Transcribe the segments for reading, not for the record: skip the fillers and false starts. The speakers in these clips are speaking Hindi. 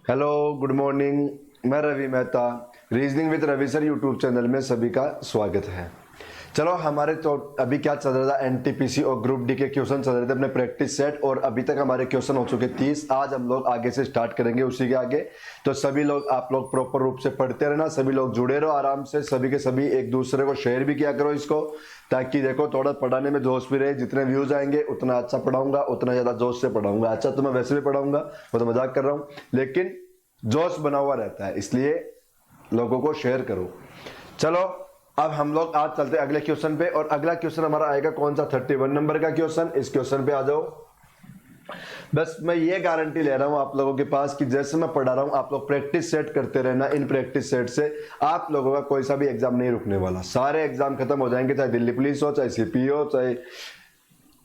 Hello, good morning. मैं Ravi Mehta, reasoning with Ravi sir YouTube channel में सभी का स्वागत है। चलो, हमारे तो अभी क्या चल रहा था, एनटीपीसी और ग्रुप डी के क्वेश्चन चल रहे थे अपने प्रैक्टिस सेट, और अभी तक हमारे क्वेश्चन हो चुके 30। आज हम लोग आगे से स्टार्ट करेंगे उसी के आगे। तो सभी लोग, आप लोग प्रॉपर रूप से पढ़ते रहना, सभी लोग जुड़े रहो आराम से, सभी के सभी एक दूसरे को शेयर भी किया करो इसको, ताकि देखो थोड़ा पढ़ाने में जोश भी रहे। जितने व्यूज आएंगे उतना अच्छा पढ़ाऊंगा, उतना ज्यादा जोश से पढ़ाऊंगा। अच्छा तो मैं वैसे भी पढ़ाऊंगा, वो तो मजाक कर रहा हूँ, लेकिन जोश बना हुआ रहता है, इसलिए लोगों को शेयर करो। चलो, अब हम लोग आज चलते हैं अगले क्वेश्चन पे, और अगला क्वेश्चन हमारा आएगा कौन सा, 31 नंबर का क्वेश्चन। इस क्वेश्चन पे आ जाओ। बस मैं ये गारंटी ले रहा हूं आप लोगों के पास कि जैसे मैं पढ़ा रहा हूं आप लोग प्रैक्टिस सेट करते रहना। इन प्रैक्टिस सेट से आप लोगों का कोई सा भी एग्जाम नहीं रुकने वाला। सारे एग्जाम खत्म हो जाएंगे, चाहे दिल्ली पुलिस हो, चाहे सीपी हो, चाहे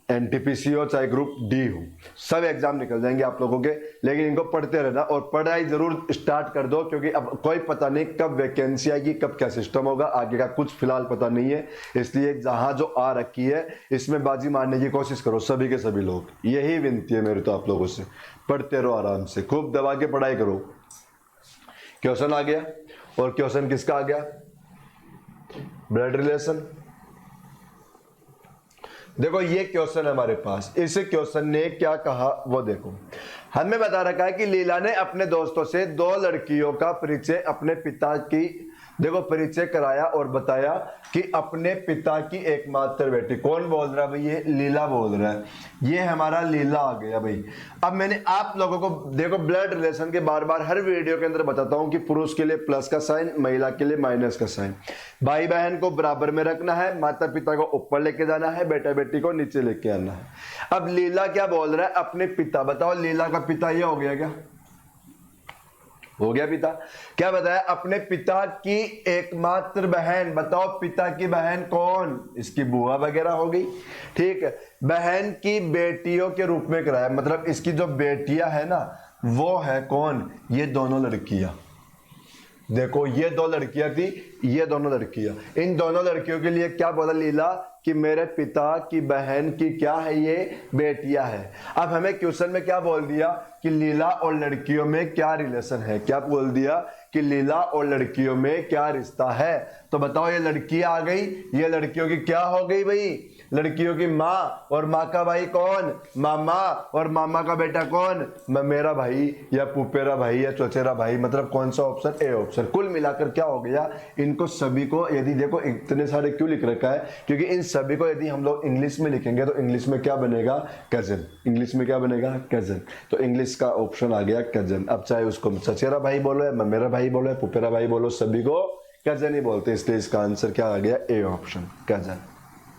एनटीपीसी हो, चाहे ग्रुप डी हो, सब एग्जाम निकल जाएंगे आप लोगों के। लेकिन इनको पढ़ते रहना और पढ़ाई जरूर स्टार्ट कर दो, क्योंकि अब कोई पता नहीं कब वैकेंसी आएगी, कब क्या सिस्टम होगा, आगे का कुछ फिलहाल पता नहीं है। इसलिए जहां जो आ रखी है इसमें बाजी मारने की कोशिश करो सभी के सभी लोग। यही विनती है मेरी तो आप लोगों से। पढ़ते रहो आराम से, खूब दबा के पढ़ाई करो। क्वेश्चन आ गया, और क्वेश्चन किसका आ गया, ब्लड रिलेशन। देखो ये क्वेश्चन है हमारे पास। इस क्वेश्चन ने क्या कहा वो देखो। हमें बता रखा है कि लीला ने अपने दोस्तों से 2 लड़कियों का परिचय अपने पिता की, देखो परिचय कराया और बताया कि अपने पिता की एकमात्र बेटी। कौन बोल रहा है भाई, ये लीला बोल रहा है। ये हमारा लीला आ गया भाई। अब मैंने आप लोगों को देखो ब्लड रिलेशन के बार बार हर वीडियो के अंदर बताता हूं कि पुरुष के लिए प्लस का साइन, महिला के लिए माइनस का साइन। भाई बहन को बराबर में रखना है, माता पिता को ऊपर लेके जाना है, बेटा बेटी को नीचे लेके आना है। अब लीला क्या बोल रहा है, अपने पिता। बताओ लीला का पिता ये हो गया क्या, हो गया पिता। क्या बताया, अपने पिता की एकमात्र बहन। बताओ पिता की बहन कौन, इसकी बुआ वगैरह हो गई, ठीक है। बहन की बेटियों के रूप में कराया, मतलब इसकी जो बेटियां है ना वो है कौन, ये दोनों लड़कियां। देखो ये 2 लड़कियां थी, ये दोनों लड़कियां। इन दोनों लड़कियों के लिए क्या बोला लीला कि मेरे पिता की बहन की क्या है, ये बेटियां है। अब हमें क्वेश्चन में क्या बोल दिया कि लीला और लड़कियों में क्या रिलेशन है। क्या बोल दिया कि लीला और लड़कियों में क्या रिश्ता है। तो बताओ ये लड़की आ गई, ये लड़कियों की क्या हो गई भाई, लड़कियों की माँ। और माँ का भाई कौन, मामा। और मामा का बेटा कौन, मेरा भाई या पुपेरा भाई या चौचेरा भाई। मतलब कौन सा ऑप्शन, ए ऑप्शन। कुल मिलाकर क्या हो गया, इनको सभी को, यदि देखो इतने सारे क्यों लिख रखा है, क्योंकि इन सभी को यदि हम लोग इंग्लिश में लिखेंगे तो इंग्लिश में क्या बनेगा, कजन। इंग्लिश में क्या बनेगा, कजन। तो इंग्लिश का ऑप्शन आ गया कजन। अब चाहे उसको चचेरा भाई बोलो या मेरा भाई बोलो या पुपेरा भाई बोलो, सभी को कजन ही बोलते हैं। इसलिए इसका आंसर क्या आ गया, ए ऑप्शन, कजन।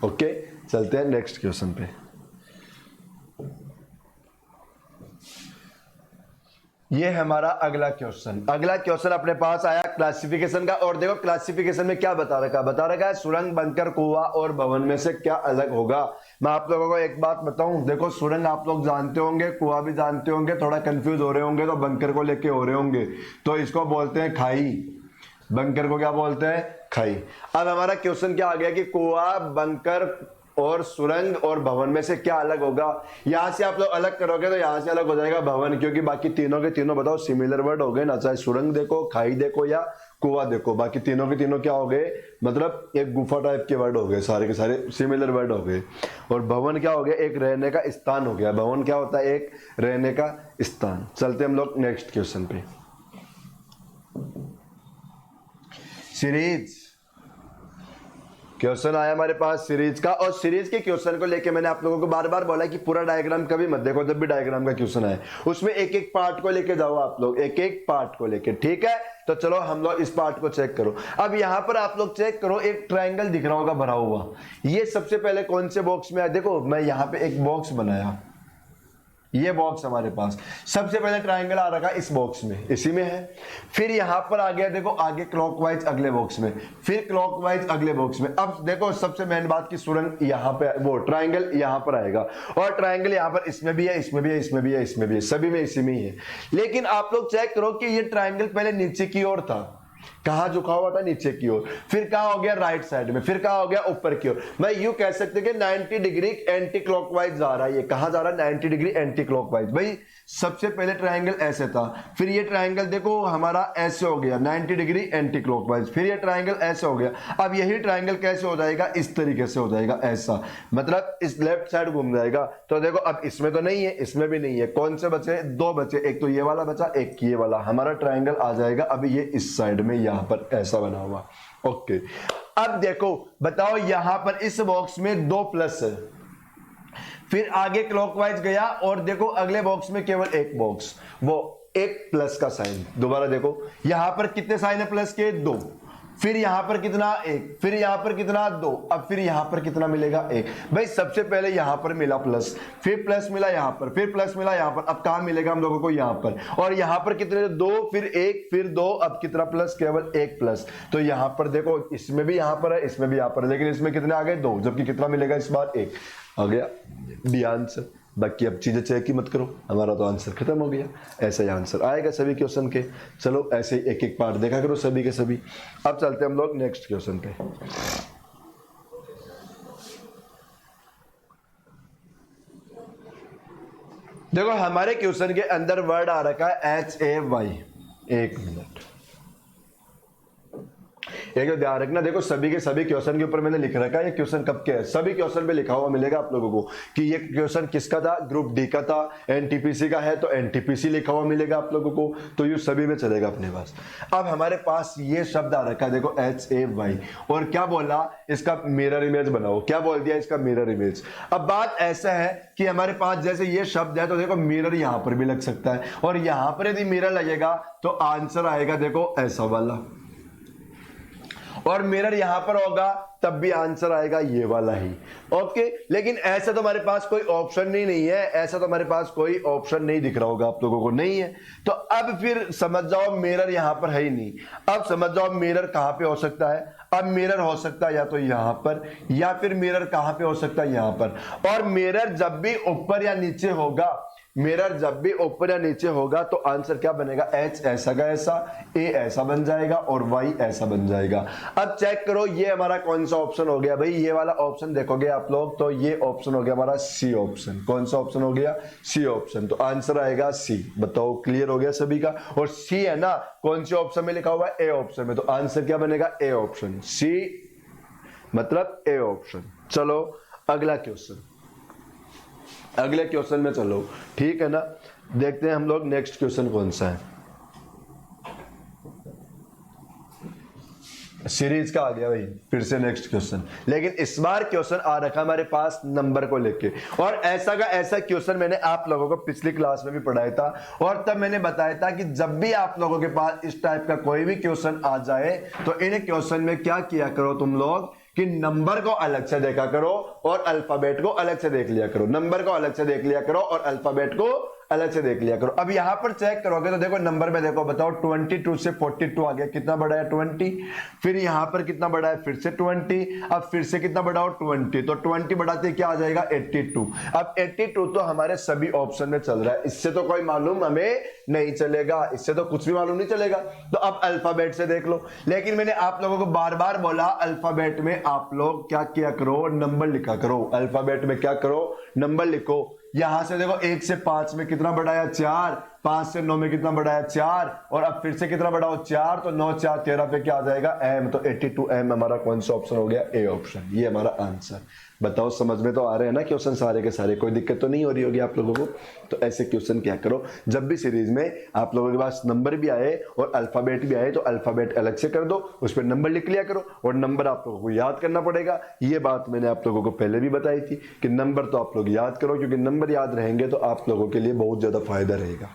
ओके, चलते हैं नेक्स्ट क्वेश्चन पे। ये हमारा अगला क्वेश्चन। अगला क्वेश्चन अपने पास आया क्लासिफिकेशन का, और देखो क्लासिफिकेशन में क्या बता रखा है, सुरंग, बंकर, कुआं और भवन में से क्या अलग होगा। मैं आप लोगों को एक बात बताऊं, देखो सुरंग आप लोग जानते होंगे, कुआं भी जानते होंगे, थोड़ा कंफ्यूज हो रहे होंगे तो बंकर को लेके हो रहे होंगे, तो इसको बोलते हैं खाई। बंकर को क्या बोलते हैं, खाई। अब हमारा क्वेश्चन क्या आ गया कि कुआं, बंकर और सुरंग और भवन में से क्या अलग होगा। यहां से आप लोग अलग करोगे तो यहां से अलग हो जाएगा भवन, क्योंकि बाकी तीनों के तीनों बताओ सिमिलर वर्ड हो गए ना। चाहे सुरंग देखो, खाई देखो या कुआं देखो, बाकी तीनों के तीनों क्या हो गए, मतलब एक गुफा टाइप के वर्ड हो गए, सारे के सारे सिमिलर वर्ड हो गए। और भवन क्या हो गया, एक रहने का स्थान हो गया। भवन क्या होता है, एक रहने का स्थान। चलते हम लोग नेक्स्ट क्वेश्चन पे। सीरीज क्वेश्चन आया हमारे पास सीरीज का, और सीरीज के क्वेश्चन को लेके मैंने आप लोगों को बार बार बोला कि पूरा डायग्राम कभी मत देखो। जब भी डायग्राम का क्वेश्चन आए उसमें एक एक पार्ट को लेके जाओ आप लोग, एक एक पार्ट को लेके, ठीक है। तो चलो हम लोग इस पार्ट को चेक करो। अब यहां पर आप लोग चेक करो, एक ट्रायंगल दिख रहा होगा भरा हुआ। ये सबसे पहले कौन से बॉक्स में है, देखो मैं यहां पे एक बॉक्स बनाया, ये बॉक्स हमारे पास सबसे पहले ट्रायंगल आ रखा इस बॉक्स में, इसी में है। फिर यहां पर आ गया, देखो आगे क्लॉकवाइज अगले बॉक्स में, फिर क्लॉकवाइज अगले बॉक्स में। अब देखो सबसे मेन बात की सुरंग यहां पे, वो ट्रायंगल यहां पर आएगा, और ट्रायंगल यहां पर इसमें भी है, इसमें भी है, इसमें भी है, इसमें भी है, सभी में इसी में ही है। लेकिन आप लोग चेक करो कि ये ट्रायंगल पहले नीचे की ओर था, कहाँ झुका हुआ था, नीचे की ओर। फिर कहाँ हो गया, राइट साइड में। फिर कहाँ हो गया, ऊपर की ओर। मैं यूं कह सकते कि 90 डिग्री एंटी क्लॉकवाइज जा रहा है। ये कहाँ जा रहा है, 90 डिग्री एंटी क्लॉकवाइज। भाई सबसे पहले ट्रायंगल ऐसे था, फिर ये ट्रायंगल देखो हमारा ऐसे हो गया 90 डिग्री एंटी क्लॉकवाइज, फिर ये ट्रायंगल ऐसे हो गया। अब यही ट्रायंगल कैसे हो जाएगा, इस तरीके से हो जाएगा, ऐसा, मतलब इस लेफ्ट साइड घूम जाएगा। तो देखो अब इसमें तो नहीं है, इसमें भी नहीं है, कौन से बचे, दो बचे, एक तो ये वाला बचा, एक ये वाला। हमारा ट्रायंगल आ जाएगा अभी ये इस साइड में, यहां पर ऐसा बना हुआ। ओके, अब देखो बताओ, यहां पर इस बॉक्स में 2 प्लस है, फिर आगे क्लॉकवाइज गया और देखो अगले बॉक्स में केवल एक बॉक्स, वो एक प्लस का साइन। दोबारा देखो यहां पर कितने साइन है प्लस के, 2, फिर यहां पर कितना, 1, फिर यहां पर कितना, 2, अब फिर यहां पर कितना मिलेगा, 1। भाई सबसे पहले यहां पर मिला प्लस, फिर प्लस मिला यहां पर, फिर प्लस मिला यहां पर, अब कहां मिलेगा हम लोगों को, यहां पर। और यहां पर कितने, 2, फिर 1, फिर 2, अब कितना प्लस, केवल 1 प्लस। तो यहां पर देखो इसमें भी यहां पर है, इसमें भी यहां पर है, लेकिन इसमें कितने आ गए, 2, जबकि कितना मिलेगा इस बार, 1 आ गया, डी आंसर। बाकी अब चीजें चेक ही मत करो, हमारा तो आंसर खत्म हो गया। ऐसा ही आंसर आएगा सभी क्वेश्चन के। चलो ऐसे ही एक एक पार्ट देखा करो सभी के सभी। अब चलते हम लोग नेक्स्ट क्वेश्चन पे। देखो हमारे क्वेश्चन के अंदर वर्ड आ रखा है HAY। एक मिनट, एक ध्यान रखना, देखो सभी के सभी क्वेश्चन के ऊपर मैंने लिख रखा है ये क्वेश्चन कब के है, सभी क्वेश्चन पे लिखा हुआ मिलेगा आप लोगों को कि ये क्वेश्चन किसका था, ग्रुप डी का था, एनटीपीसी का है तो एनटीपीसी लिखा हुआ मिलेगा आप लोगों को, तो ये सभी में चलेगा अपने पास। अब हमारे पास ये शब्द आ रखा है, देखो HAY, और क्या बोला, इसका मिरर इमेज बनाओ। क्या बोल दिया, इसका मिरर इमेज। अब बात ऐसा है कि हमारे पास जैसे ये शब्द है तो देखो मिरर यहां पर भी लग सकता है, और यहां पर यदि मिरर लगेगा तो आंसर आएगा देखो ऐसा वाला, और मिरर यहां पर होगा तब भी आंसर आएगा ये वाला ही। ओके, लेकिन ऐसा तो हमारे पास कोई ऑप्शन नहीं है, ऐसा तो हमारे पास कोई ऑप्शन नहीं दिख रहा होगा आप लोगों को, नहीं है। तो अब फिर समझ जाओ मिरर यहां पर है ही नहीं। अब समझ जाओ मिरर कहां पे हो सकता है, अब मिरर हो सकता है या तो यहां पर, या फिर मिरर कहां पे हो सकता है, यहां पर। और मिरर जब भी ऊपर या नीचे होगा, मिरर जब भी ऊपर या नीचे होगा तो आंसर क्या बनेगा, H ऐसा का ऐसा, A ऐसा बन जाएगा और Y ऐसा बन जाएगा। अब चेक करो ये हमारा कौन सा ऑप्शन हो गया, भाई ये वाला ऑप्शन देखोगे आप लोग तो ये ऑप्शन हो गया हमारा C ऑप्शन। कौन सा ऑप्शन हो गया, C ऑप्शन। तो आंसर आएगा C। बताओ क्लियर हो गया सभी का। और C है ना, कौन से ऑप्शन में लिखा हुआ है, A ऑप्शन में, तो आंसर क्या बनेगा, A ऑप्शन। C मतलब A ऑप्शन। चलो अगला क्वेश्चन, अगले क्वेश्चन में चलो, ठीक है ना। देखते हैं हम लोग नेक्स्ट क्वेश्चन कौन सा है। सीरीज का आ गया भाई, फिर से नेक्स्ट क्वेश्चन, लेकिन इस बार क्वेश्चन आ रखा हमारे पास नंबर को लेके। और ऐसा का ऐसा क्वेश्चन मैंने आप लोगों को पिछली क्लास में भी पढ़ाया था, और तब मैंने बताया था कि जब भी आप लोगों के पास इस टाइप का कोई भी क्वेश्चन आ जाए तो इन क्वेश्चन में क्या किया करो तुम लोग कि नंबर को अलग से देखा करो और अल्फाबेट को अलग से देख लिया करो। नंबर को अलग से देख लिया करो और अल्फाबेट को अलग से देख लिया करो। अब यहां पर चेक करोगे तो देखो नंबर में देखो, बताओ 22 से 42 आ गया, कितना बड़ा है 20, फिर यहां पर कितना बड़ा है, फिर से 20, अब फिर से कितना बड़ा हो 20, तो 20 बढ़ाते क्या आ जाएगा 82। अब 82 तो हमारे सभी ऑप्शन में चल रहा है, इससे तो कोई मालूम हमें नहीं चलेगा, इससे तो कुछ भी मालूम नहीं चलेगा। तो अब अल्फाबेट से देख लो, लेकिन मैंने आप लोगों को बार बार बोला अल्फाबेट में आप लोग क्या किया करो, नंबर लिखा करो। अल्फाबेट में क्या करो, नंबर लिखो। यहां से देखो 1 से 5 में कितना बढ़ाया 4, 5 से 9 में कितना बढ़ाया 4, और अब फिर से कितना बढ़ाओ 4, तो 9 4 13 पे क्या आ जाएगा M। तो 82M हमारा कौन सा ऑप्शन हो गया, A ऑप्शन। ये हमारा आंसर। बताओ समझ में तो आ रहे हैं ना क्वेश्चन सारे के सारे, कोई दिक्कत तो नहीं हो रही होगी आप लोगों को। तो ऐसे क्वेश्चन क्या करो, जब भी सीरीज में आप लोगों के पास नंबर भी आए और अल्फाबेट भी आए तो अल्फाबेट अलग से कर दो, उस पर नंबर लिख लिया करो, और नंबर आप लोगों को याद करना पड़ेगा। ये बात मैंने आप लोगों को पहले भी बताई थी कि नंबर तो आप लोग याद करो, क्योंकि नंबर याद रहेंगे तो आप लोगों के लिए बहुत ज्यादा फायदा रहेगा।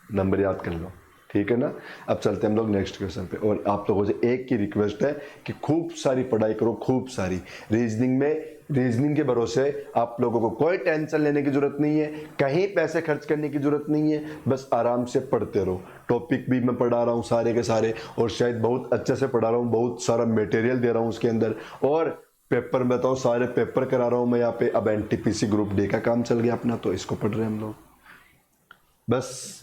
नंबर याद कर लो, ठीक है ना। अब चलते हैं हम लोग नेक्स्ट क्वेश्चन पे, और आप लोगों से एक की रिक्वेस्ट है कि खूब सारी पढ़ाई करो, खूब सारी। रीजनिंग में, रीजनिंग के भरोसे आप लोगों को कोई टेंशन लेने की जरूरत नहीं है, कहीं पैसे खर्च करने की जरूरत नहीं है, बस आराम से पढ़ते रहो। टॉपिक भी मैं पढ़ा रहा हूँ सारे के सारे, और शायद बहुत अच्छे से पढ़ा रहा हूँ, बहुत सारा मटेरियल दे रहा हूँ उसके अंदर, और पेपर में बताओ सारे पेपर करा रहा हूँ मैं यहाँ पे। अब एनटीपीसी ग्रुप डी का काम चल गया अपना, तो इसको पढ़ रहे हैं हम लोग। बस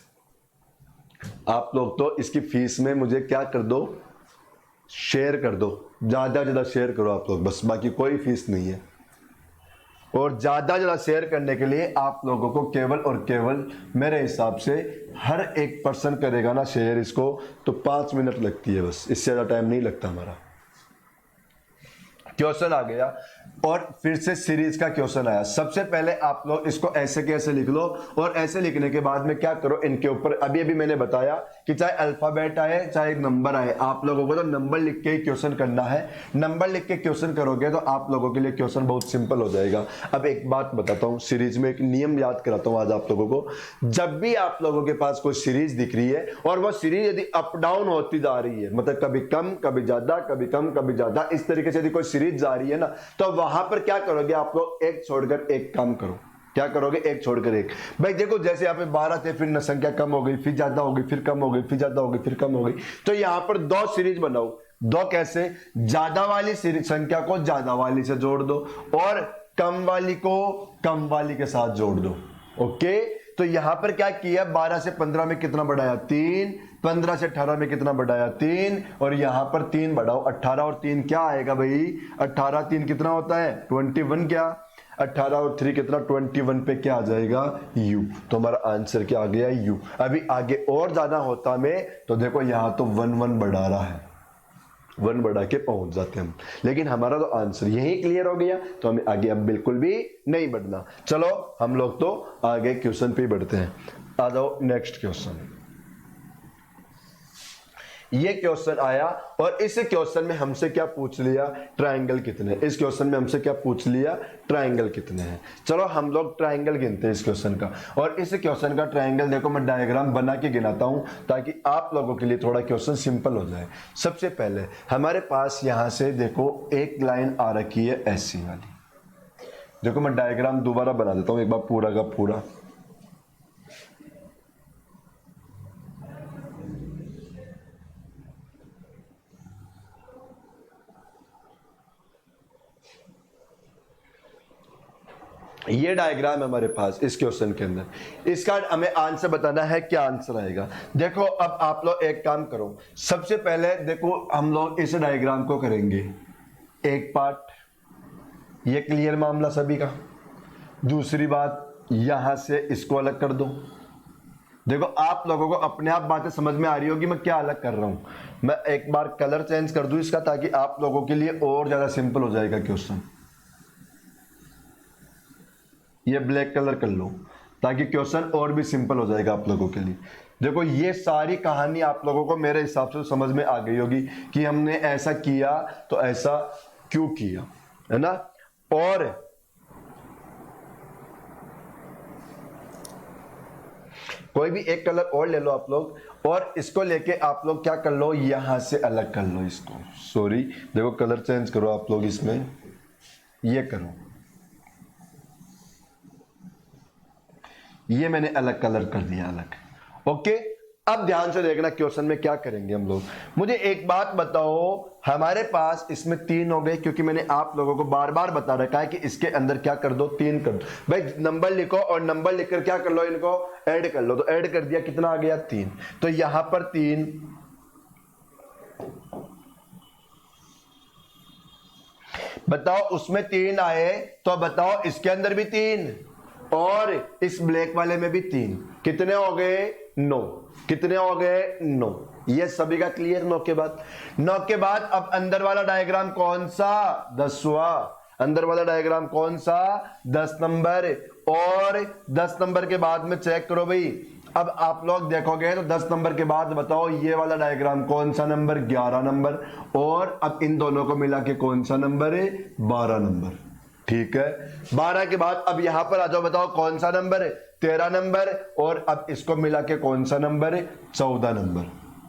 आप लोग तो इसकी फीस में मुझे क्या कर दो, शेयर कर दो, ज़्यादा ज़्यादा शेयर करो आप लोग, बस, बाकी कोई फीस नहीं है। और ज़्यादा ज़्यादा शेयर करने के लिए आप लोगों को केवल और केवल मेरे हिसाब से हर एक पर्सन करेगा ना शेयर इसको, तो 5 मिनट लगती है बस, इससे ज़्यादा टाइम नहीं लगता हमारा। क्वेश्चन आ गया और फिर से सीरीज का क्वेश्चन आया। सबसे पहले आप लोग इसको ऐसे के ऐसे लिख लो, और ऐसे लिखने के बाद में क्या करो, इनके ऊपर अभी अभी मैंने बताया कि चाहे अल्फाबेट आए चाहे नंबर आए, आप लोगों को तो नंबर लिख के ही क्वेश्चन करना है। नंबर लिख के क्वेश्चन करोगे तो आप लोगों के लिए क्वेश्चन बहुत सिंपल हो जाएगा। अब एक बात बताता हूँ, सीरीज में एक नियम याद कराता हूँ आज आप लोगों को। जब भी आप लोगों के पास कोई सीरीज दिख रही है और वो सीरीज यदि अप डाउन होती जा रही है, मतलब कभी कम कभी ज्यादा, कभी कम कभी ज्यादा, इस तरीके से यदि कोई सीरीज जा रही है ना, तो वहां पर क्या करोगे आप लोग, एक छोड़कर एक काम करो। क्या करोगे, एक छोड़कर एक। भाई देखो, जैसे यहाँ पे 12 थे, फिर संख्या कम हो गई, फिर ज्यादा हो गई, फिर कम हो गई, फिर ज्यादा हो गई, फिर कम हो गई, तो यहाँ पर 2 सीरीज बनाओ। 2 कैसे, ज्यादा वाली संख्या को ज्यादा वाली से जोड़ दो और कम वाली को कम वाली के साथ जोड़ दो। ओके, तो यहां पर क्या किया, 12 से 15 में कितना बढ़ाया, 3, 15 से 18 में कितना बढ़ाया, 3, और यहां पर 3 बढ़ाओ, 18 और 3 क्या आएगा भाई, 18 3 कितना होता है, 21। क्या 18 और 3 कितना, 21 पे क्या आ जाएगा, u। तो हमारा आंसर क्या आ गया, u। अभी आगे और ज्यादा होता में तो देखो यहां तो 1 1 बढ़ा रहा है, 1 बढ़ा के पहुंच जाते हम, लेकिन हमारा तो आंसर यही क्लियर हो गया, तो हमें आगे अब बिल्कुल भी नहीं बढ़ना। चलो हम लोग तो आगे क्वेश्चन पे ही बढ़ते हैं। आ जाओ नेक्स्ट क्वेश्चन। ये क्वेश्चन आया और इस क्वेश्चन में हमसे क्या पूछ लिया, ट्रायंगल कितने। इस क्वेश्चन में हमसे क्या पूछ लिया, ट्रायंगल कितने हैं। चलो हम लोग ट्रायंगल गिनते हैं इस क्वेश्चन का, और इस क्वेश्चन का ट्रायंगल देखो मैं डायग्राम बना के गिनाता हूं ताकि आप लोगों के लिए थोड़ा क्वेश्चन सिंपल हो जाए। सबसे पहले हमारे पास यहां से देखो एक लाइन आ रखी है ऐसी वाली, देखो मैं डायग्राम दोबारा बना देता हूं एक बार पूरा का पूरा। ये डायग्राम है हमारे पास इस क्वेश्चन के अंदर। इसका हमें आंसर बताना है, क्या आंसर आएगा। देखो अब आप लोग एक काम करो, सबसे पहले देखो हम लोग इस डायग्राम को करेंगे एक पार्ट, ये क्लियर मामला सभी का। दूसरी बात, यहां से इसको अलग कर दो। देखो आप लोगों को अपने आप बातें समझ में आ रही होगी मैं क्या अलग कर रहा हूं। मैं एक बार कलर चेंज कर दूं इसका, ताकि आप लोगों के लिए और ज्यादा सिंपल हो जाएगा क्वेश्चन। ये ब्लैक कलर कर लो ताकि क्वेश्चन और भी सिंपल हो जाएगा आप लोगों के लिए। देखो ये सारी कहानी आप लोगों को मेरे हिसाब से समझ में आ गई होगी कि हमने ऐसा किया तो ऐसा क्यों किया, है ना। और कोई भी एक कलर और ले लो आप लोग, और इसको लेके आप लोग क्या कर लो, यहां से अलग कर लो इसको। सॉरी, देखो कलर चेंज करो आप लोग, इसमें ये करो, ये मैंने अलग कलर कर दिया अलग। ओके, अब ध्यान से देखना क्वेश्चन में क्या करेंगे हम लोग। मुझे एक बात बताओ, हमारे पास इसमें 3 हो गए, क्योंकि मैंने आप लोगों को बार बार बता रखा है कि इसके अंदर क्या कर दो, 3 कर दो। भाई नंबर लिखो और नंबर लिखकर क्या कर लो, इनको ऐड कर लो। तो ऐड कर दिया, कितना आ गया, 3। तो यहां पर 3, बताओ उसमें 3 आए तो बताओ इसके अंदर भी 3, और इस ब्लैक वाले में भी 3, कितने हो गए, 9। कितने हो गए, 9। ये सभी का क्लियर। 9 के बाद, 9 के बाद अब अंदर वाला डायग्राम कौन सा, 10वां। अंदर वाला डायग्राम कौन सा, 10 नंबर। और 10 नंबर के बाद में चेक करो भाई, अब आप लोग देखोगे तो 10 नंबर के बाद बताओ ये वाला डायग्राम कौन सा नंबर, 11 नंबर। और अब इन दोनों को मिला के कौन सा नंबर है, 12 नंबर। ठीक है, 12 के बाद अब यहां पर आ जाओ, बताओ कौन सा नंबर है, 13 नंबर। और अब इसको मिला के कौन सा नंबर है, 14 नंबर।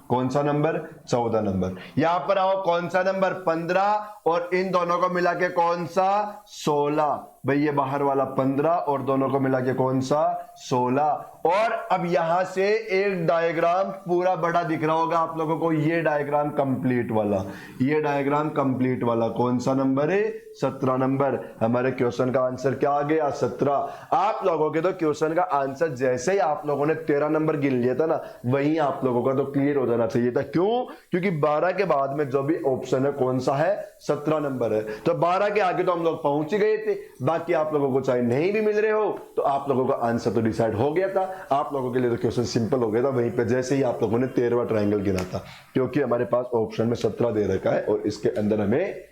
कौन सा नंबर, 14 नंबर। यहां पर आओ, कौन सा नंबर, 15। और इन दोनों को मिला के कौन सा, 16। भाई ये बाहर वाला 15 और दोनों को मिला के कौन सा 16। और अब यहां से एक डायग्राम पूरा बड़ा दिख रहा होगा आप लोगों को, ये डायग्राम कंप्लीट वाला, ये डायग्राम कंप्लीट वाला कौन सा नंबर है 17 नंबर। हमारे क्वेश्चन का आंसर क्या आ गया 17। आप लोगों के तो क्वेश्चन का आंसर जैसे ही आप लोगों ने 13 नंबर गिन लिया था ना, वहीं आप लोगों का तो क्लियर हो जाना चाहिए था। क्यों? क्योंकि 12 के बाद में जो भी ऑप्शन है कौन सा है 17 नंबर है। तो 12 के आगे तो हम लोग पहुंच ही गए थे। बाकी आप लोगों को चाहे नहीं भी मिल रहे हो तो आप लोगों का आंसर तो डिसाइड हो गया था। आप लोगों के लिए तो क्वेश्चन सिंपल हो गया था वहीं पे जैसे ही आप लोगों ने 13वां ट्रायंगल गिना था, क्योंकि हमारे पास ऑप्शन में 17 दे रखा है और इसके अंदर हमें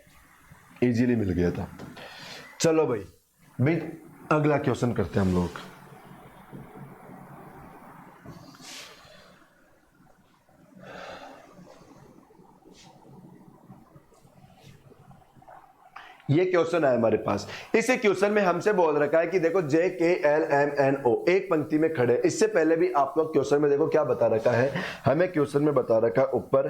इजीली मिल गया था। चलो भाई अगला क्वेश्चन करते हैं हम लोग। ये क्वेश्चन है हमारे पास। इस क्वेश्चन में हमसे बोल रखा है कि देखो JKLMNO एक पंक्ति में खड़े। इससे पहले भी आप लोग क्वेश्चन में देखो क्या बता रखा है, हमें क्वेश्चन में बता रखा है ऊपर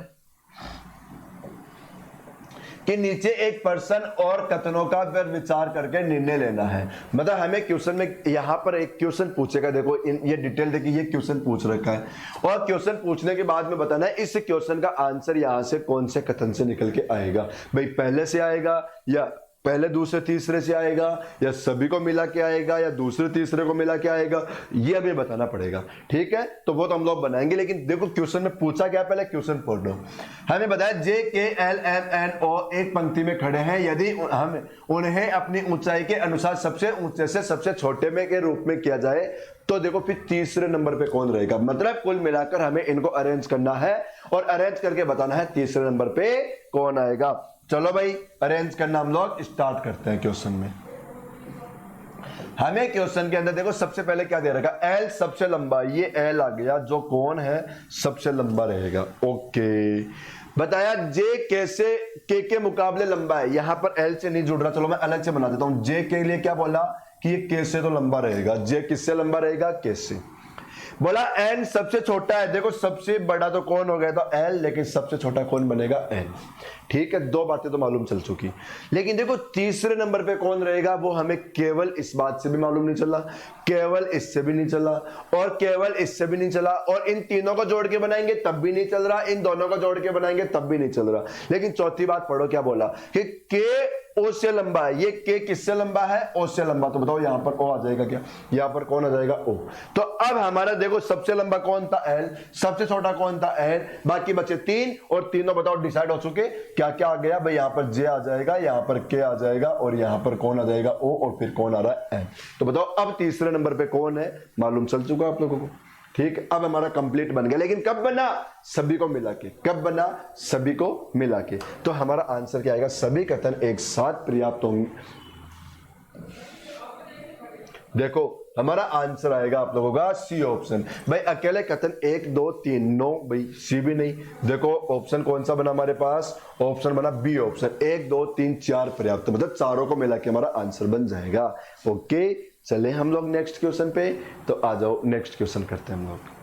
कि नीचे एक पर्सन और कथनों का पर विचार करके निर्णय लेना है। मतलब हमें क्वेश्चन में यहां पर एक क्वेश्चन पूछेगा, देखो ये डिटेल देखिए, ये क्वेश्चन पूछ रखा है और क्वेश्चन पूछने के बाद में बताना है इस क्वेश्चन का आंसर यहां से कौन से कथन से निकल के आएगा। भाई पहले से आएगा या पहले दूसरे तीसरे से आएगा या सभी को मिला के आएगा या दूसरे तीसरे को मिला के आएगा, ये हमें बताना पड़ेगा। ठीक है, तो वो तो हम लोग बनाएंगे, लेकिन देखो क्वेश्चन में पूछा क्या, पहले क्वेश्चन पढ़ लो। हमें बताया JKLMNO एक पंक्ति में खड़े हैं, यदि हम उन्हें अपनी ऊंचाई के अनुसार सबसे ऊंचे से सबसे छोटे में के रूप में किया जाए तो देखो फिर तीसरे नंबर पे कौन रहेगा। मतलब कुल मिलाकर हमें इनको अरेंज करना है और अरेंज करके बताना है तीसरे नंबर पे कौन आएगा। चलो भाई अरेंज करना हम लोग स्टार्ट करते हैं। क्वेश्चन में हमें क्वेश्चन के अंदर देखो सबसे पहले क्या दे रखा, L सबसे लंबा, ये L आ गया जो कौन है सबसे लंबा रहेगा। ओके, बताया J कैसे के मुकाबले लंबा है, यहां पर L से नहीं जुड़ रहा, चलो मैं अलग से बना देता हूं। J के लिए क्या बोला कि ये K से तो लंबा रहेगा। J किससे लंबा रहेगा, K से। बोला N सबसे छोटा है, देखो सबसे बड़ा तो कौन हो गया तो L, लेकिन सबसे छोटा कौन बनेगा N। ठीक है, दो बातें तो मालूम चल चुकी, लेकिन देखो तीसरे नंबर पे कौन रहेगा वो हमें केवल इस बात से भी मालूम नहीं चला, केवल इससे भी नहीं चला और केवल इससे भी नहीं चला, और इन तीनों को जोड़ के बनाएंगे तब भी नहीं चल रहा, इन दोनों को जोड़ के बनाएंगे तब भी नहीं चल रहा। लेकिन चौथी बात पढ़ो, क्या बोला कि K O से लंबा है। ये K किससे लंबा है, O से लंबा। तो बताओ यहां पर O आ जाएगा क्या, यहां पर कौन आ जाएगा O। तो अब हमारा देखो सबसे लंबा कौन था L, सबसे छोटा कौन था N, बाकी बचे 3 और तीनों बताओ डिसाइड हो चुके। क्या क्या आ गया भाई, यहां पर J आ जाएगा, यहां पर K आ जाएगा और यहां पर कौन आ जाएगा O, और फिर कौन आ रहा है N। तो बताओ अब तीसरे नंबर पे कौन है, मालूम चल चुका आप लोगों को। ठीक, अब हमारा कंप्लीट बन गया, लेकिन कब बना, सभी को मिला के। कब बना, सभी को मिला के। तो हमारा आंसर क्या आएगा, सभी कथन एक साथ पर्याप्त होंगे। देखो हमारा आंसर आएगा आप लोगों का सी ऑप्शन। भाई अकेले कथन 1 2 3 नो, भाई सी भी नहीं। देखो ऑप्शन कौन सा बना हमारे पास, ऑप्शन बना बी ऑप्शन। 1 2 3 4 पर्याप्त, मतलब चारों को मिला के हमारा आंसर बन जाएगा। ओके, चले हम लोग नेक्स्ट क्वेश्चन पे। तो आ जाओ नेक्स्ट क्वेश्चन करते हैं हम लोग।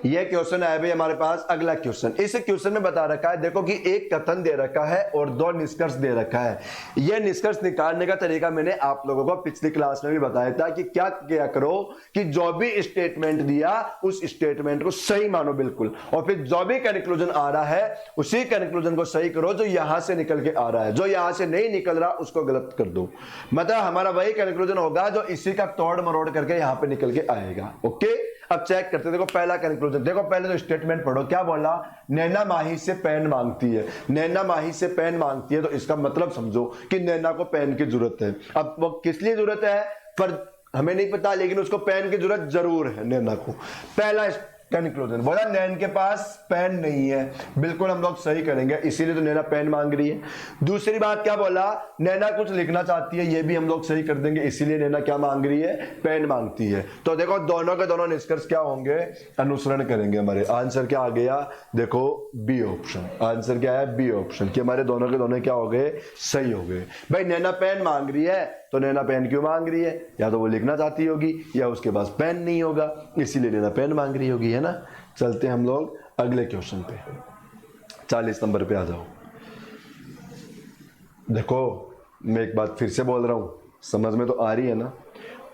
ये क्वेश्चन है भाई हमारे पास। अगला क्वेश्चन, इस क्वेश्चन में बता रखा है देखो कि एक कथन दे रखा है और 2 निष्कर्ष दे रखा है। यह निष्कर्ष निकालने का तरीका मैंने आप लोगों को पिछली क्लास में भी बताया था कि क्या किया करो कि जो भी स्टेटमेंट दिया उस स्टेटमेंट को सही मानो बिल्कुल, और फिर जो भी कंक्लूजन आ रहा है उसी कंक्लूजन को सही करो जो यहां से निकल के आ रहा है। जो यहां से नहीं निकल रहा उसको गलत कर दो। मतलब हमारा वही कंक्लूजन होगा जो इसी का तोड़ मरोड़ करके यहां पे निकल के आएगा। ओके, अब चेक करते हैं। देखो पहला कंक्लूजन, देखो पहले तो स्टेटमेंट पढ़ो। क्या बोला, नैना माही से पेन मांगती है। नैना माही से पेन मांगती है तो इसका मतलब समझो कि नैना को पेन की जरूरत है। अब वो किस लिए जरूरत है पर हमें नहीं पता, लेकिन उसको पेन की जरूरत जरूर है नैना को। पहला कंक्लूजन बोला नैन के पास पेन नहीं है, बिल्कुल हम लोग सही करेंगे, इसीलिए तो नैना पेन मांग रही है। दूसरी बात क्या बोला, नैना कुछ लिखना चाहती है, ये भी हम लोग सही कर देंगे, इसीलिए नैना क्या मांग रही है, पेन मांगती है। तो देखो दोनों के दोनों निष्कर्ष क्या होंगे, अनुसरण करेंगे। हमारे आंसर क्या आ गया, देखो बी ऑप्शन। आंसर क्या है, बी ऑप्शन, कि हमारे दोनों के दोनों क्या हो गए, सही हो गए। भाई नैना पेन मांग रही है तो नैना पेन क्यों मांग रही है? या तो वो लिखना चाहती होगी या उसके पास पेन नहीं होगा, इसीलिए नैना पेन मांग रही होगी, है ना। चलते हैं हम लोग अगले क्वेश्चन पे, 40 नंबर पे आ जाओ। देखो मैं एक बात फिर से बोल रहा हूँ, समझ में तो आ रही है ना।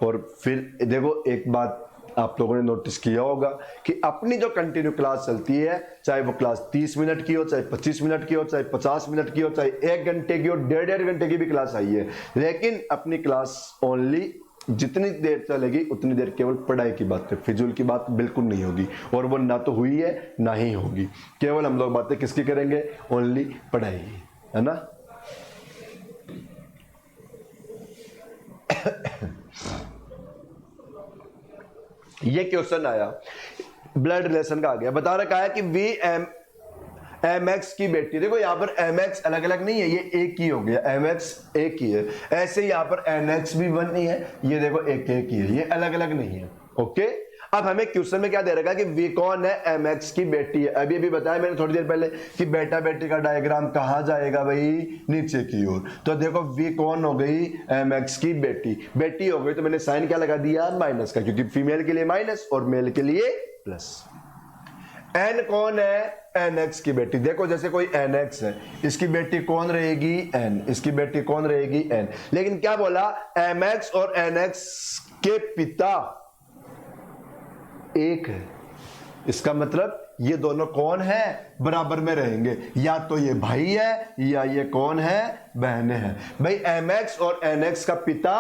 और फिर देखो एक बात आप लोगों ने नोटिस किया होगा कि अपनी जो कंटिन्यू क्लास चलती है, चाहे वो क्लास 30 मिनट की हो, चाहे 25 मिनट की हो, चाहे 50 मिनट की हो, चाहे 1 घंटे की हो, 1.5 घंटे की भी क्लास आई है, लेकिन अपनी क्लास ओनली जितनी देर चलेगी उतनी देर केवल पढ़ाई की बात है, फिजूल की बात बिल्कुल नहीं होगी, और वो ना तो हुई है ना ही होगी। केवल हम लोग बातें किसकी करेंगे? ओनली पढ़ाई, है ना। ये क्वेश्चन आया, ब्लड रिलेशन का आ गया, बता रखा है कि वी एम एक्स की बेटी, देखो यहाँ पर एम एक्स अलग अलग नहीं है, ये एक ही हो गया, एम एक्स एक ही है। ऐसे यहाँ पर एन एक्स भी वन नहीं है, ये देखो एक एक ही है, ये अलग अलग नहीं है। ओके, अब हमें क्वेश्चन में क्या दे रखा है कि वी कौन है? एम एक्स की बेटी है। अभी अभी बताया मैंने थोड़ी देर पहले कि बेटा बेटी का डायग्राम कहाँ जाएगा भाई? नीचे की ओर। तो देखो वी कौन हो गई? एम एक्स की बेटी। बेटी हो गई तो मैंने साइन क्या लगा दिया? माइनस का, क्योंकि फीमेल के लिए माइनस और मेल के लिए प्लस। एन कौन है? एन एक्स की बेटी। देखो जैसे कोई एन एक्स है, इसकी बेटी कौन रहेगी? एन। इसकी बेटी कौन रहेगी? एन। लेकिन क्या बोला? एम एक्स और एन एक्स के पिता एक है, इसका मतलब ये दोनों कौन है? बराबर में रहेंगे, या तो ये भाई है या ये कौन है? बहनें हैं। भाई एम एक्स और एन एक्स का पिता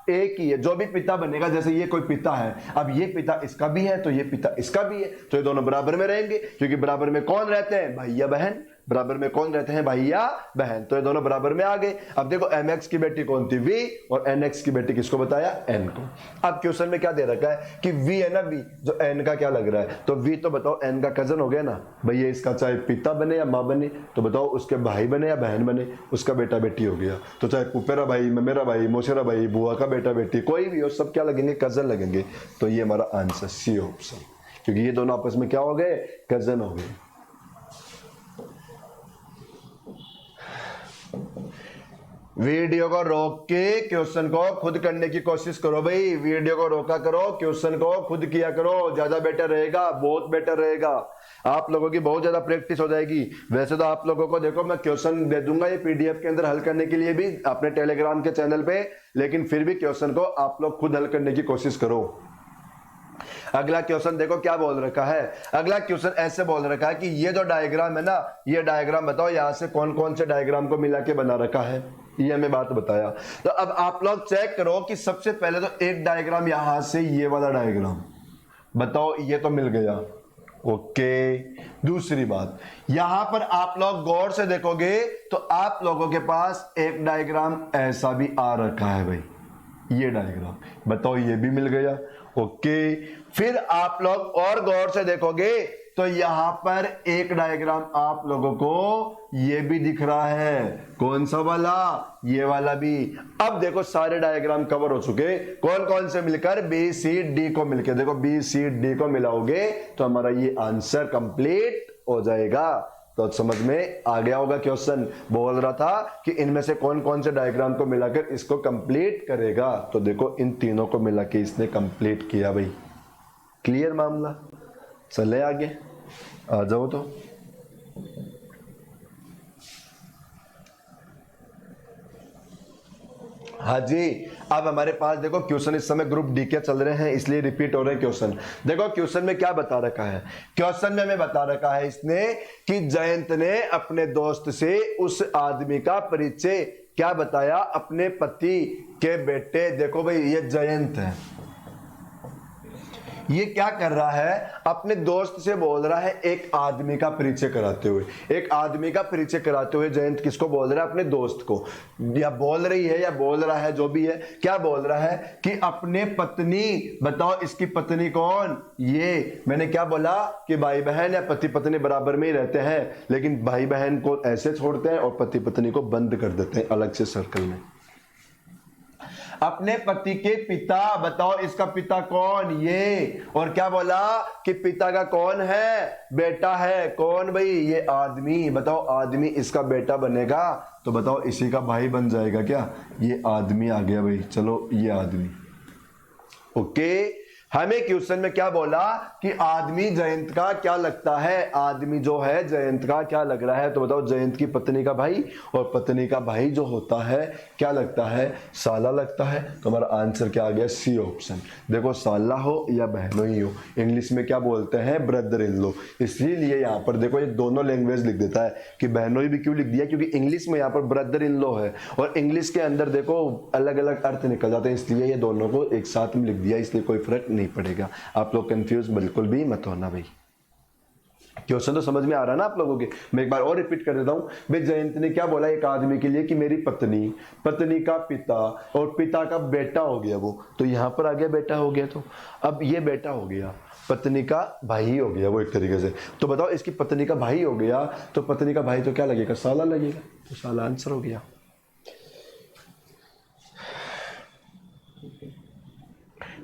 एक ही है, जो भी पिता बनेगा, जैसे ये कोई पिता है, अब ये पिता इसका भी है तो ये पिता इसका भी है, तो ये दोनों बराबर में रहेंगे, क्योंकि बराबर में कौन रहते हैं? भाई या बहन। बराबर में कौन रहते हैं? भाई या बहन, तो ये दोनों बराबर में आ गए। अब देखो एम एक्स की बेटी कौन थी? वी, और एन एक्स की बेटी किसको बताया? एन को। अब क्वेश्चन में क्या दे रखा है कि वी है ना, वी, जो एन का क्या लग रहा है? तो वी तो बताओ एन का कजन हो गया ना भाई, ये इसका चाहे पिता बने या माँ बने, तो बताओ उसके भाई बने या बहन बने, उसका बेटा बेटी हो गया। तो चाहे पुपेरा भाई, मेरा भाई, मोशेरा भाई, बुआ का बेटा बेटी, कोई भी हो, सब क्या लगेंगे? कजन लगेंगे। तो ये हमारा आंसर सी ऑप्शन, क्योंकि ये दोनों आपस में क्या हो गए? कजन हो गए। वीडियो को रोक के क्वेश्चन को खुद करने की कोशिश करो भाई, वीडियो को रोका करो, क्वेश्चन को खुद किया करो, ज्यादा बेटर रहेगा, बहुत बेटर रहेगा। आप लोगों की बहुत ज्यादा प्रैक्टिस हो जाएगी। वैसे तो आप लोगों को देखो मैं क्वेश्चन दे दूंगा ये पीडीएफ के अंदर हल करने के लिए भी अपने टेलीग्राम के चैनल पे, लेकिन फिर भी क्वेश्चन को आप लोग खुद हल करने की कोशिश करो। अगला क्वेश्चन देखो क्या बोल रखा है। अगला क्वेश्चन ऐसे बोल रखा है कि ये जो डायग्राम है ना, ये डायग्राम बताओ यहां से कौन कौन से डायग्राम को मिला के बना रखा है, ये हमें बात बताया। तो अब आप लोग चेक करो कि सबसे पहले तो एक डायग्राम यहां से, ये वाला डायग्राम बताओ, ये तो मिल गया। ओके, दूसरी बात, यहां पर आप लोग गौर से देखोगे तो आप लोगों के पास एक डायग्राम ऐसा भी आ रखा है भाई, ये डायग्राम बताओ, ये भी मिल गया। ओके, फिर आप लोग और गौर से देखोगे तो यहां पर एक डायग्राम आप लोगों को ये भी दिख रहा है, कौन सा वाला? ये वाला भी। अब देखो सारे डायग्राम कवर हो चुके, कौन कौन से मिलकर? बी सी डी को मिलकर। देखो बी सी डी को मिलाओगे तो हमारा ये आंसर कंप्लीट हो जाएगा। तो समझ में आ गया होगा क्वेश्चन, बोल रहा था कि इनमें से कौन कौन से डायग्राम को मिलाकर इसको कंप्लीट करेगा। तो देखो इन तीनों को मिला के इसने कंप्लीट किया भाई। क्लियर मामला? चले आगे, आ जाओ। तो हाँ जी, अब हमारे पास देखो क्वेश्चन इस समय ग्रुप डी के चल रहे हैं, इसलिए रिपीट हो रहे हैं क्वेश्चन। देखो क्वेश्चन में क्या बता रखा है, क्वेश्चन में हमें बता रखा है इसने कि जयंत ने अपने दोस्त से उस आदमी का परिचय क्या बताया? अपने पति के बेटे। देखो भाई ये जयंत है, ये क्या कर रहा है? अपने दोस्त से बोल रहा है एक आदमी का परिचय कराते हुए। एक आदमी का परिचय कराते हुए जयंत किसको बोल रहा है? अपने दोस्त को, या बोल रही है या बोल रहा है, जो भी है, क्या बोल रहा है कि अपने पत्नी। बताओ इसकी पत्नी कौन? ये मैंने क्या बोला कि भाई बहन या पति पत्नी बराबर में ही रहते हैं, लेकिन भाई बहन को ऐसे छोड़ते हैं और पति पत्नी को बंद कर देते हैं अलग से सर्कल में। अपने पति के पिता, बताओ इसका पिता कौन, ये, और क्या बोला कि पिता का कौन है, बेटा है, कौन भाई, ये आदमी, बताओ आदमी इसका बेटा बनेगा, तो बताओ इसी का भाई बन जाएगा क्या, ये आदमी आ गया भाई, चलो ये आदमी। ओके, हमें क्वेश्चन में क्या बोला कि आदमी जयंत का क्या लगता है, आदमी जो है जयंत का क्या लग रहा है, तो बताओ जयंत की पत्नी का भाई, और पत्नी का भाई जो होता है क्या लगता है, साला लगता है। तो हमारा आंसर क्या आ गया, सी ऑप्शन। देखो साला हो या बहनोई हो, इंग्लिश में क्या बोलते हैं, ब्रदर इन लो, इसीलिए यहाँ पर देखो ये दोनों लैंग्वेज लिख देता है कि बहनोई भी क्यों लिख दिया, क्योंकि इंग्लिश में यहाँ पर ब्रदर इन लो है, और इंग्लिश के अंदर देखो अलग अलग अर्थ निकल जाते हैं, इसलिए ये दोनों को एक साथ में लिख दिया, इसलिए कोई फर्क नहीं पड़ेगा। आप लोग कंफ्यूज बिल्कुल भी मत होना भाई। क्वेश्चन तो समझ में आ रहा है ना आप लोगों के। मैं एक बार और रिपीट कर देता हूं भाई, जयंत ने क्या बोला एक आदमी के लिए कि मेरी पत्नी, पत्नी का पिता और पिता का बेटा हो गया वो, तो यहां पर आ गया बेटा हो गया, तो अब ये बेटा हो गया, पत्नी का भाई हो गया वो एक तरीके से, तो बताओ इसकी पत्नी का भाई हो गया, तो पत्नी का भाई तो क्या लगेगा, साला लगेगा, तो साला आंसर हो गया।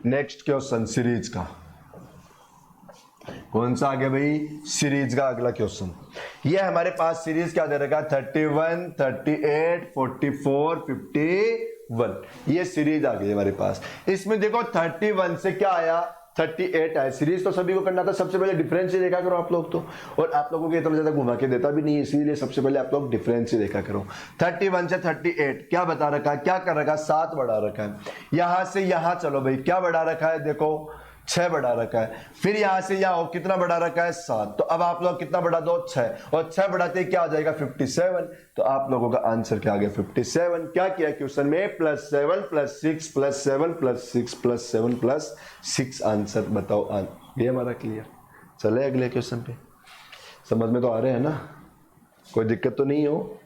नेक्स्ट क्वेश्चन सीरीज का, कौन सा आ गया भाई, सीरीज का अगला क्वेश्चन। ये हमारे पास सीरीज क्या दे रखा है, 31, 38, 44, 51, ये सीरीज आ गई हमारे पास। इसमें देखो 31 से क्या आया, 38 आया, सीरीज तो सभी को करना था, सबसे पहले डिफरेंस ही देखा करो आप लोग तो, और आप लोगों को इतना ज्यादा घुमा के देता भी नहीं है, इसीलिए सबसे पहले आप लोग डिफरेंस ही देखा करो। 31 से 38 क्या बता रखा है, क्या कर रखा है, 7 बढ़ा रखा है, यहां से यहां चलो भाई, क्या बढ़ा रखा है, देखो 6 बढ़ा रखा है, फिर यहां से यहां कितना बढ़ा रखा है, 7, तो अब आप लोग कितना बढ़ा दो, 6, और 6 बढ़ाते क्या आ जाएगा 57, तो आप लोगों का आंसर क्या आ गया 57। क्या किया क्वेश्चन में, +7 +6 +7 +6 +7 +6, आंसर बताओ, ये हमारा क्लियर। चले अगले क्वेश्चन पे, समझ में तो आ रहे हैं ना, कोई दिक्कत तो नहीं हो।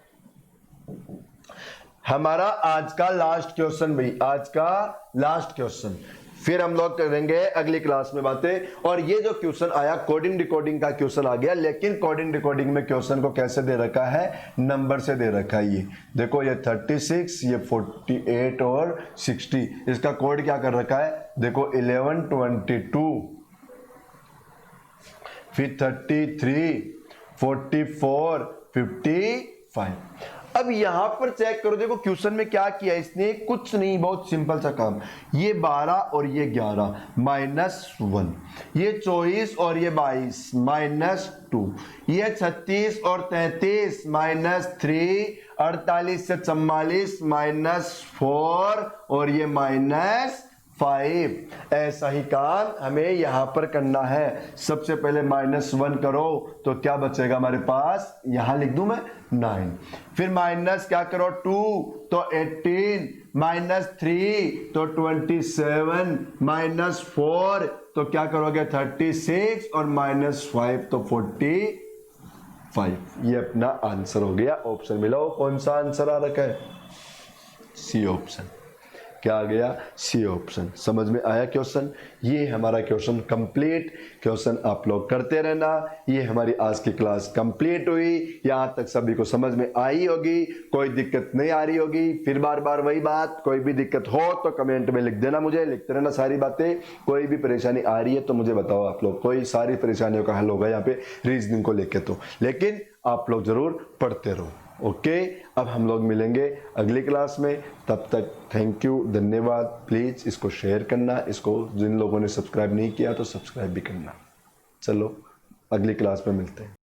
हमारा आज का लास्ट क्वेश्चन भाई, आज का लास्ट क्वेश्चन, फिर हम लोग करेंगे अगली क्लास में बातें। और ये जो क्वेश्चन आया कोडिंग डिकोडिंग का क्वेश्चन आ गया, लेकिन कोडिंग डिकोडिंग में क्वेश्चन को कैसे दे रखा है, नंबर से दे रखा है। ये देखो ये 36, ये 48 और 60, इसका कोड क्या कर रखा है, देखो 11, 22, फिर 33, 44, 55। अब यहां पर चेक करो, देखो क्वेश्चन में क्या किया इसने, कुछ नहीं, बहुत सिंपल सा काम, ये 12 और ये 11 -1, ये 24 और ये 22 -2, ये 36 और 33 -3, 48 से 44 -4 और ये -5। ऐसा ही काम हमें यहां पर करना है। सबसे पहले -1 करो तो क्या बचेगा हमारे पास, यहां लिख दूं मैं 9, फिर माइनस क्या करो 2 तो 18, -3 तो 27, -4 तो क्या करोगे 36 और -5 तो 45। ये अपना आंसर हो गया। ऑप्शन मिलाओ, कौन सा आंसर आ रखा है, सी ऑप्शन। क्या आ गया, सी ऑप्शन। समझ में आया क्वेश्चन। ये हमारा क्वेश्चन कंप्लीट। क्वेश्चन आप लोग करते रहना। ये हमारी आज की क्लास कंप्लीट हुई। यहाँ तक सभी को समझ में आई होगी, कोई दिक्कत नहीं आ रही होगी। फिर बार बार वही बात, कोई भी दिक्कत हो तो कमेंट में लिख देना, मुझे लिखते रहना सारी बातें। कोई भी परेशानी आ रही है तो मुझे बताओ आप लोग, कोई सारी परेशानियों का हल होगा यहाँ पे रीजनिंग को लेके। तो लेकिन आप लोग जरूर पढ़ते रहो। ओके, अब हम लोग मिलेंगे अगली क्लास में। तब तक थैंक यू, धन्यवाद। प्लीज़ इसको शेयर करना, इसको जिन लोगों ने सब्सक्राइब नहीं किया तो सब्सक्राइब भी करना। चलो अगली क्लास में मिलते हैं।